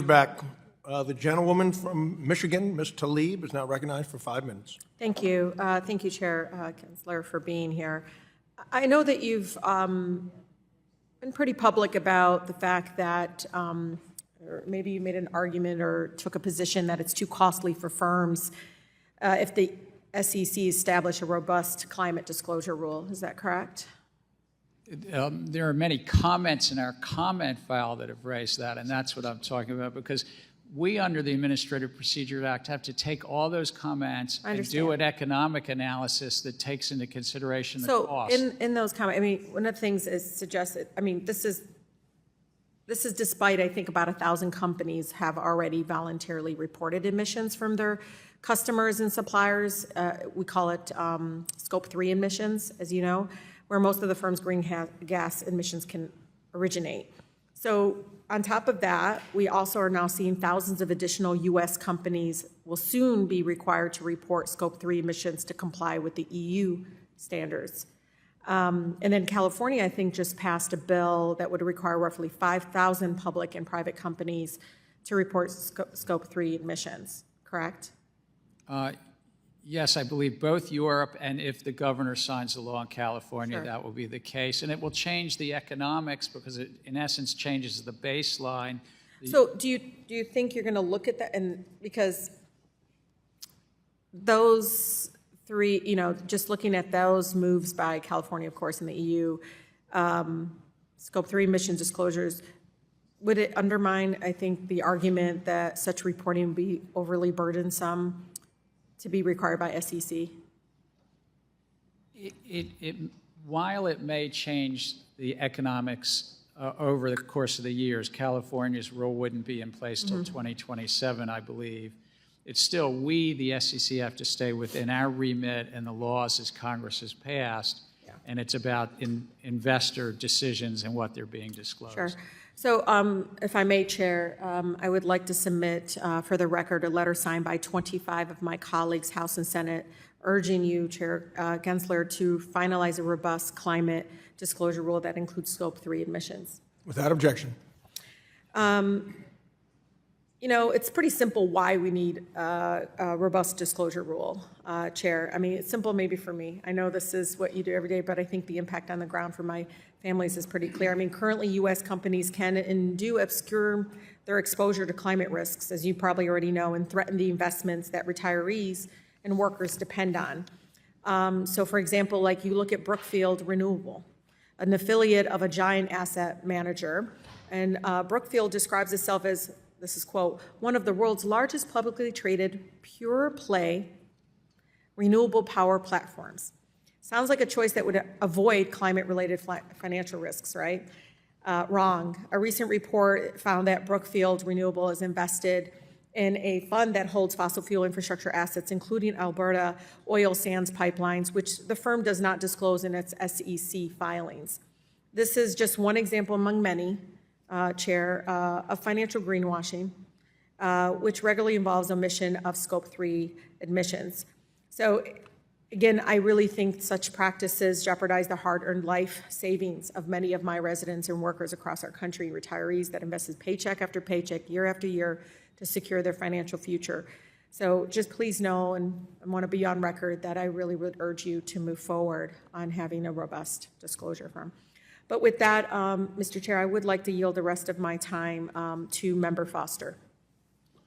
back. The gentlewoman from Michigan, Ms. Tlaib, is now recognized for 5 minutes. Thank you. Thank you, Chair Gensler, for being here. I know that you've been pretty public about the fact that, or maybe you made an argument or took a position that it's too costly for firms if the SEC establish a robust climate disclosure rule. Is that correct? There are many comments in our comment file that have raised that, and that's what I'm talking about, because we, under the Administrative Procedure Act, have to take all those comments and do an economic analysis that takes into consideration the cost. So in those comments, I mean, one of the things is suggested, I mean, this is despite, I think, about 1,000 companies have already voluntarily reported emissions from their customers and suppliers. We call it Scope 3 emissions, as you know, where most of the firm's greenhouse gas emissions can originate. So on top of that, we also are now seeing thousands of additional U.S. companies will soon be required to report Scope 3 emissions to comply with the EU standards. And then California, I think, just passed a bill that would require roughly 5,000 public and private companies to report Scope 3 emissions, correct? Yes, I believe both Europe, and if the governor signs the law in California, that will be the case. And it will change the economics because it, in essence, changes the baseline. So do you think you're going to look at that? And because those three, you know, just looking at those moves by California, of course, and the EU, Scope 3 emissions disclosures, would it undermine, I think, the argument that such reporting would be overly burdensome to be required by SEC? While it may change the economics over the course of the years, California's rule wouldn't be in place till 2027, I believe. It's still, we, the SEC, have to stay within our remit and the laws as Congress has passed, and it's about investor decisions and what they're being disclosed. Sure. So if I may, Chair, I would like to submit for the record a letter signed by 25 of my colleagues, House and Senate, urging you, Chair Gensler, to finalize a robust climate disclosure rule that includes Scope 3 emissions. Without objection. You know, it's pretty simple why we need a robust disclosure rule, Chair. I mean, it's simple maybe for me. I know this is what you do every day, but I think the impact on the ground for my families is pretty clear. I mean, currently U.S. companies can and do obscure their exposure to climate risks, as you probably already know, and threaten the investments that retirees and workers depend on. So for example, like you look at Brookfield Renewable, an affiliate of a giant asset manager, and Brookfield describes itself as, this is quote, one of the world's largest publicly traded pure play renewable power platforms. Sounds like a choice that would avoid climate-related financial risks, right? Wrong. A recent report found that Brookfield Renewable is invested in a fund that holds fossil fuel infrastructure assets, including Alberta oil sands pipelines, which the firm does not disclose in its SEC filings. This is just one example among many, Chair, of financial greenwashing, which regularly involves omission of Scope 3 emissions. So again, I really think such practices jeopardize the hard-earned life savings of many of my residents and workers across our country, retirees that invested paycheck after paycheck, year after year, to secure their financial future. So just please know, and I want to be on record, that I really would urge you to move forward on having a robust disclosure firm. But with that, Mr. Chair, I would like to yield the rest of my time to Member Foster.